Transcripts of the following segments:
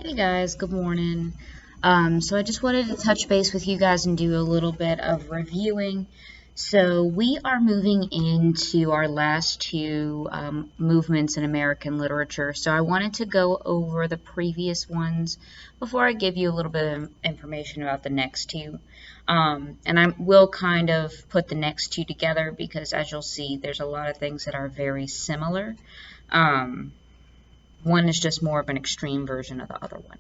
Hey guys, good morning. So I just wanted to touch base with you guys and do a little bit of reviewing. So we are moving into our last two movements in American literature. So I wanted to go over the previous ones before I give you a little bit of information about the next two. And I will kind of put the next two together because, as you'll see, there's a lot of things that are very similar. One is just more of an extreme version of the other one.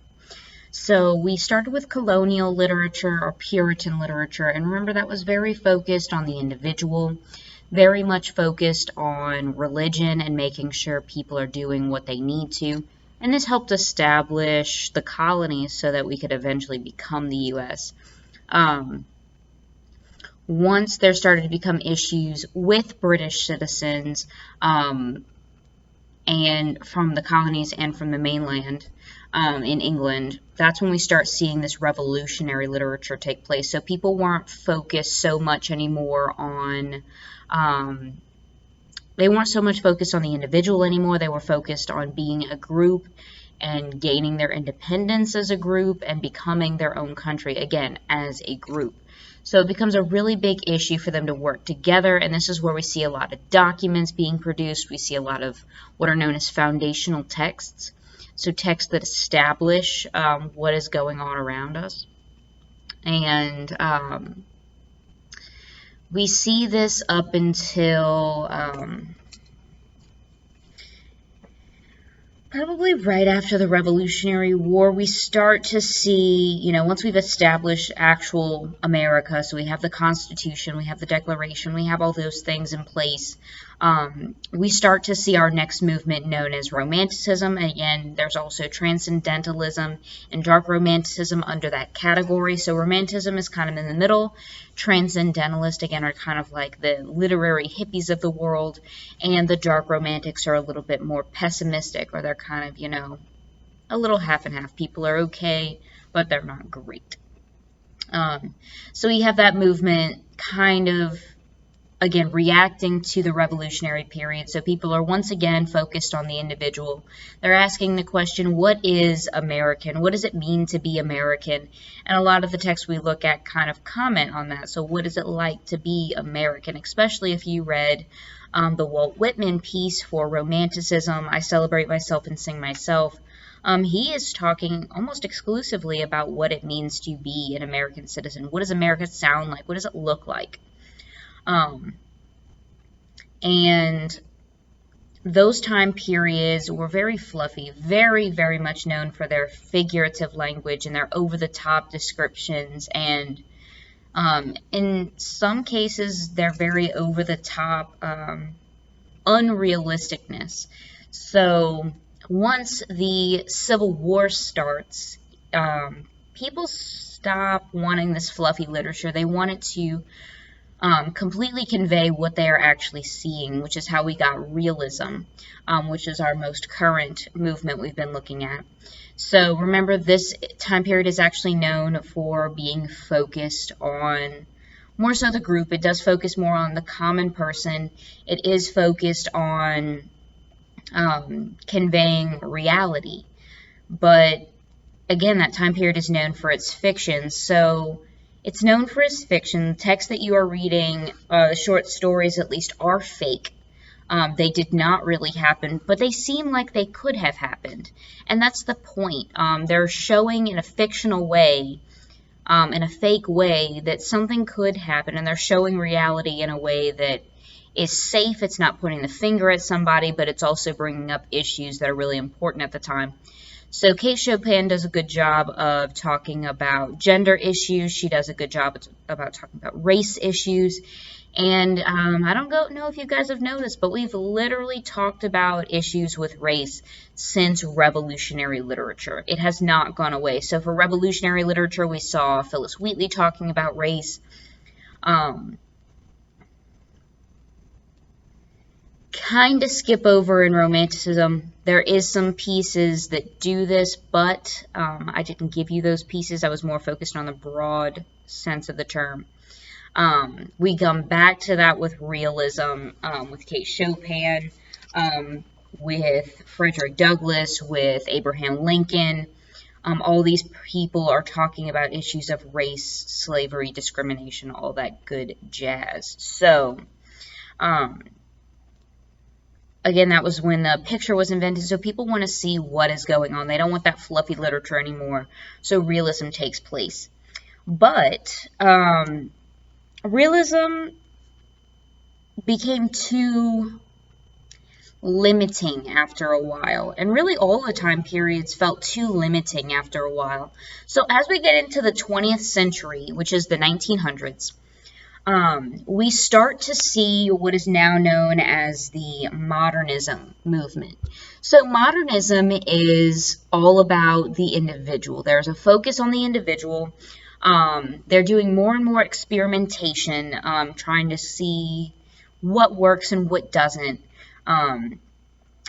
So we started with colonial literature or Puritan literature, and remember that was very focused on the individual, very much focused on religion and making sure people are doing what they need to. And this helped establish the colonies so that we could eventually become the U.S. Once there started to become issues with British citizens, and from the colonies and from the mainland in England, that's when we start seeing this revolutionary literature take place. So people weren't focused so much anymore on, they weren't so much focused on the individual anymore. They were focused on being a group and gaining their independence as a group and becoming their own country, again, as a group. So it becomes a really big issue for them to work together, and this is where we see a lot of documents being produced. We see a lot of what are known as foundational texts, so texts that establish what is going on around us. And we see this up until probably right after the Revolutionary War. We start to see, once we've established actual America, so we have the Constitution, we have the Declaration, we have all those things in place, we start to see our next movement known as Romanticism. Again, there's also Transcendentalism and Dark Romanticism under that category. So Romanticism is kind of in the middle. Transcendentalists, again, are kind of like the literary hippies of the world, and the Dark Romantics are a little bit more pessimistic, or they're kind of, a little half and half. People are okay, but they're not great. So we have that movement kind of, again, reacting to the revolutionary period. So people are once again focused on the individual. They're asking the question, what is American? What does it mean to be American? And a lot of the texts we look at kind of comment on that. So what is it like to be American? Especially if you read the Walt Whitman piece for Romanticism, I Celebrate Myself and Sing Myself. He is talking almost exclusively about what it means to be an American citizen. What does America sound like? What does it look like? And those time periods were very fluffy, very, very much known for their figurative language and their over-the-top descriptions, and in some cases, they're very over-the-top unrealisticness. So once the Civil War starts, people stop wanting this fluffy literature. They want it to completely convey what they are actually seeing, which is how we got realism, which is our most current movement we've been looking at. So remember, this time period is actually known for being focused on more so the group. It does focus more on the common person. It is focused on conveying reality. But again, that time period is known for its fiction. So it's known for its fiction. The text that you are reading, the short stories at least, are fake. They did not really happen, but they seem like they could have happened. And that's the point. They're showing in a fictional way, in a fake way, that something could happen, and they're showing reality in a way that is safe. It's not pointing the finger at somebody, but it's also bringing up issues that are really important at the time. So Kate Chopin does a good job of talking about gender issues. She does a good job about talking about race issues. And I don't know if you guys have noticed, but we've literally talked about issues with race since revolutionary literature. It has not gone away. So for revolutionary literature, we saw Phyllis Wheatley talking about race. Kind of skip over in Romanticism. There is some pieces that do this, but I didn't give you those pieces. I was more focused on the broad sense of the term. We come back to that with realism, with Kate Chopin, with Frederick Douglass, with Abraham Lincoln. All these people are talking about issues of race, slavery, discrimination, all that good jazz. So, again, that was when the picture was invented, so people want to see what is going on. They don't want that fluffy literature anymore, so realism takes place. But realism became too limiting after a while, and really all the time periods felt too limiting after a while. So as we get into the 20th century, which is the 1900s, we start to see what is now known as the Modernism movement. So modernism is all about the individual. There's a focus on the individual. They're doing more and more experimentation, trying to see what works and what doesn't,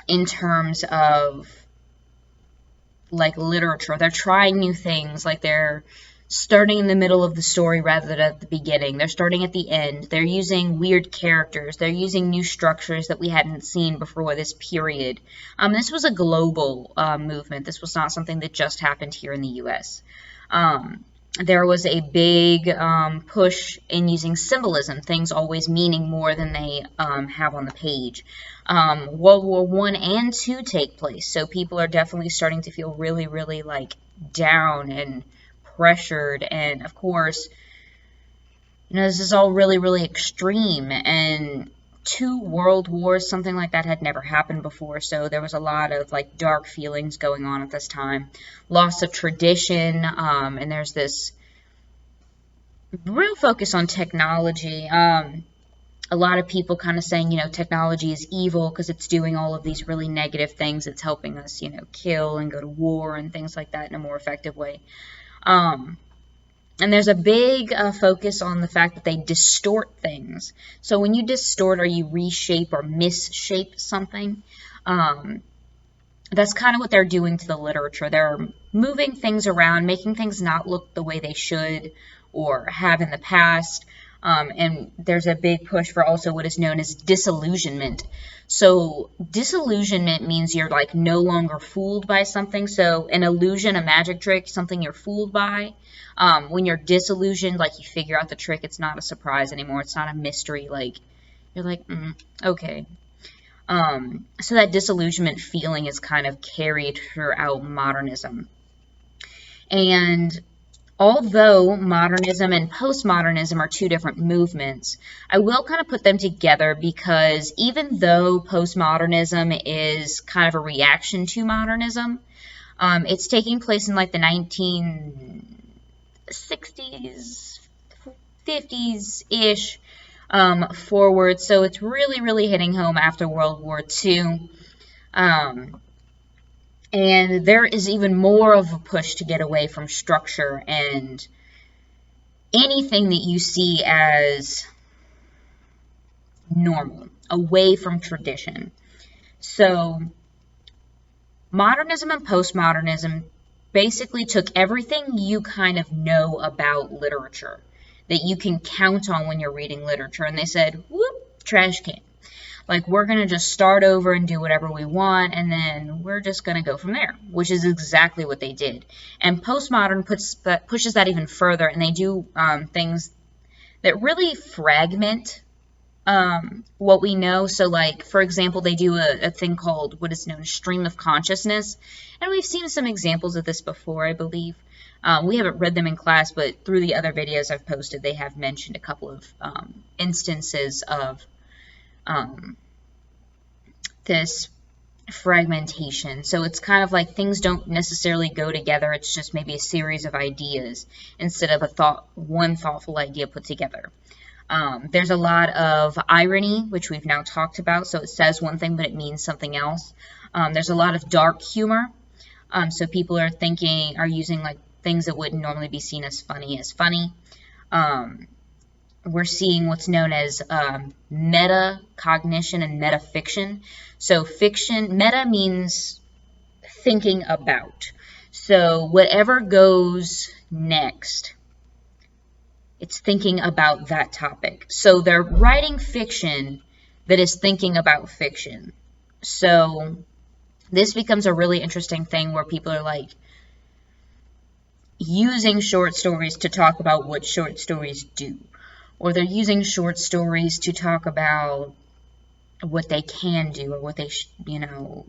in terms of like literature. They're trying new things, like they're starting in the middle of the story rather than at the beginning. They're starting at the end. They're using weird characters. They're using new structures that we hadn't seen before this period. This was a global movement. This was not something that just happened here in the U.S. There was a big push in using symbolism, things always meaning more than they have on the page. World War I and II take place, so people are definitely starting to feel really, really like down and pressured, and of course, you know, this is all really, really extreme, and 2 world wars, something like that had never happened before, so there was a lot of like dark feelings going on at this time, loss of tradition, and there's this real focus on technology. A lot of people kind of saying, you know, technology is evil because it's doing all of these really negative things. It's helping us, you know, kill and go to war and things like that in a more effective way. And there's a big focus on the fact that they distort things. So when you distort or you reshape or misshape something, that's kind of what they're doing to the literature. They're moving things around, making things not look the way they should or have in the past. And there's a big push for also what is known as disillusionment. So disillusionment means you're like no longer fooled by something. So an illusion, a magic trick, something you're fooled by. When you're disillusioned, like you figure out the trick, it's not a surprise anymore. It's not a mystery. Like you're like, okay. So that disillusionment feeling is kind of carried throughout modernism. And although modernism and postmodernism are 2 different movements, I will kind of put them together because even though postmodernism is kind of a reaction to modernism, it's taking place in like the 1960s, 50s-ish forward. So it's really, really hitting home after World War II. And there is even more of a push to get away from structure and anything that you see as normal, away from tradition. So modernism and postmodernism basically took everything you kind of know about literature that you can count on when you're reading literature, and they said, whoop, trash can. Like, we're going to just start over and do whatever we want, and then we're just going to go from there, which is exactly what they did. And postmodern pushes that even further, and they do things that really fragment what we know. So, like, for example, they do a thing called what is known as stream of consciousness, and we've seen some examples of this before, I believe. We haven't read them in class, but through the other videos I've posted, they have mentioned a couple of instances of this fragmentation. So it's kind of like things don't necessarily go together. It's just maybe a series of ideas instead of one thoughtful idea put together. There's a lot of irony, which we've now talked about. So it says one thing, but it means something else. There's a lot of dark humor. So people are using like things that wouldn't normally be seen as funny. We're seeing what's known as metacognition and metafiction. So meta means thinking about. So whatever goes next, it's thinking about that topic. So they're writing fiction that is thinking about fiction. So this becomes a really interesting thing where people are like, using short stories to talk about what short stories do, or they're using short stories to talk about what they can do, or what they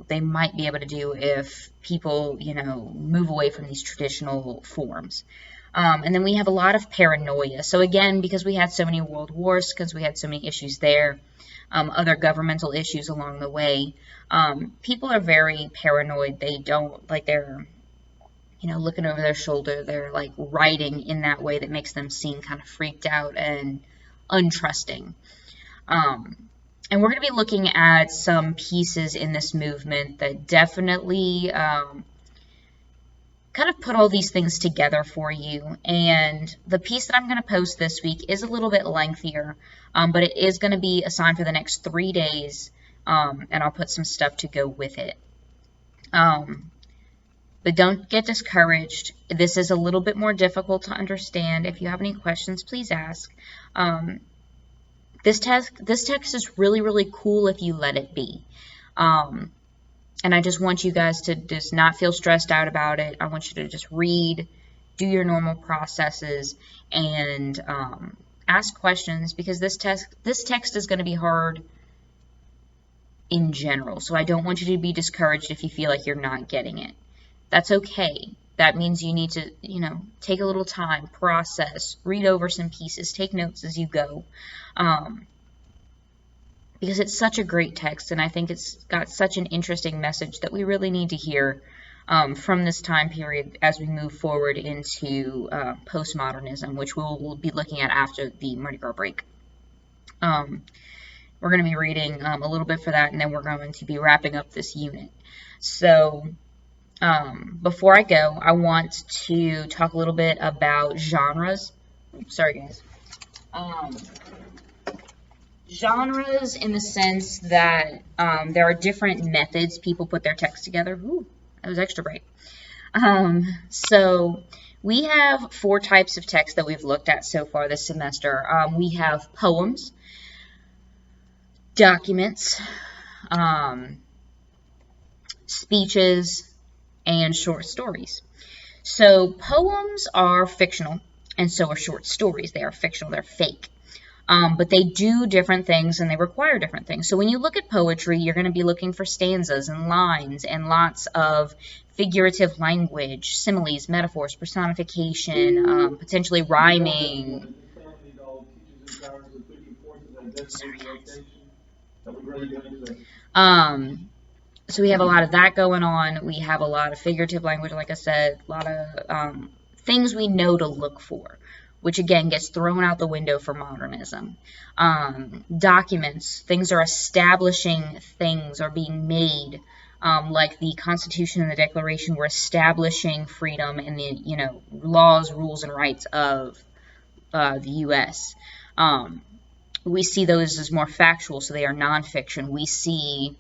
they might be able to do if people move away from these traditional forms. And then we have a lot of paranoia. So again, because we had so many world wars, because we had so many issues there, other governmental issues along the way, people are very paranoid. They don't, like, they're looking over their shoulder. They're like writing in that way that makes them seem kind of freaked out and untrusting. And we're going to be looking at some pieces in this movement that definitely kind of put all these things together for you. And the piece that I'm going to post this week is a little bit lengthier, but it is going to be assigned for the next 3 days, and I'll put some stuff to go with it. But don't get discouraged. This is a little bit more difficult to understand. If you have any questions, please ask. This text is really, really cool if you let it be. And I just want you guys to just not feel stressed out about it. I want you to just read, do your normal processes, and ask questions, because this text is going to be hard in general. So I don't want you to be discouraged if you feel like you're not getting it. That's okay. That means you need to, take a little time, process, read over some pieces, take notes as you go. Because it's such a great text, and I think it's got such an interesting message that we really need to hear from this time period as we move forward into postmodernism, which we'll be looking at after the Mardi Gras break. We're going to be reading a little bit for that, and then we're going to be wrapping up this unit. So before I go, I want to talk a little bit about genres. Sorry, guys. Genres in the sense that there are different methods people put their text together. Ooh, that was extra bright. So we have 4 types of text that we've looked at so far this semester. We have poems, documents, speeches, and short stories. So poems are fictional, and so are short stories. They are fictional, they're fake. But they do different things, and they require different things. So when you look at poetry, you're going to be looking for stanzas and lines and lots of figurative language, similes, metaphors, personification, potentially rhyming. Sorry, guys. So we have a lot of that going on. We have a lot of figurative language, like I said, a lot of things we know to look for, which again gets thrown out the window for modernism. Documents, things are establishing things are being made, like the Constitution and the Declaration were establishing freedom and the laws, rules, and rights of the U.S. We see those as more factual, so they are nonfiction. We see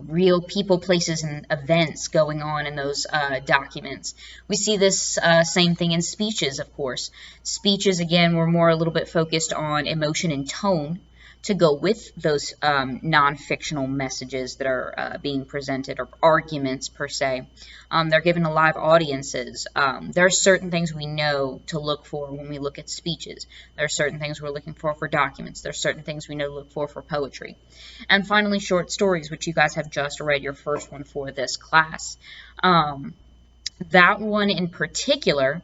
real people, places, and events going on in those documents. We see this same thing in speeches, of course. Speeches, again, were more a little bit focused on emotion and tone to go with those non-fictional messages that are being presented, or arguments per se. They're given to live audiences. There are certain things we know to look for when we look at speeches. There are certain things we're looking for documents. There are certain things we know to look for poetry. And finally, short stories, which you guys have just read your first one for this class. That one in particular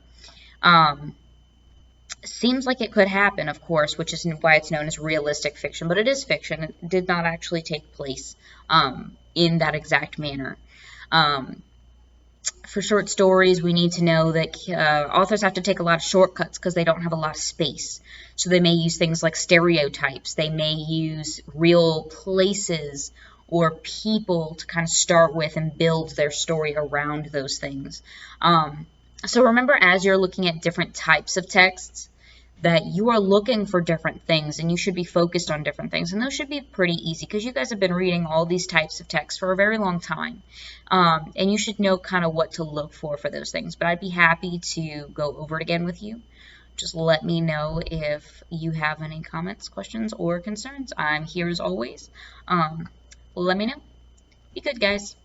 seems like it could happen, of course, which is why it's known as realistic fiction, but it is fiction. It did not actually take place in that exact manner. For short stories, we need to know that authors have to take a lot of shortcuts because they don't have a lot of space. So they may use things like stereotypes. They may use real places or people to kind of start with and build their story around those things. So remember, as you're looking at different types of texts, that you are looking for different things, and you should be focused on different things. And those should be pretty easy because you guys have been reading all these types of texts for a very long time. And you should know kind of what to look for those things. But I'd be happy to go over it again with you. Just let me know if you have any comments, questions, or concerns. I'm here as always. Let me know. Be good, guys.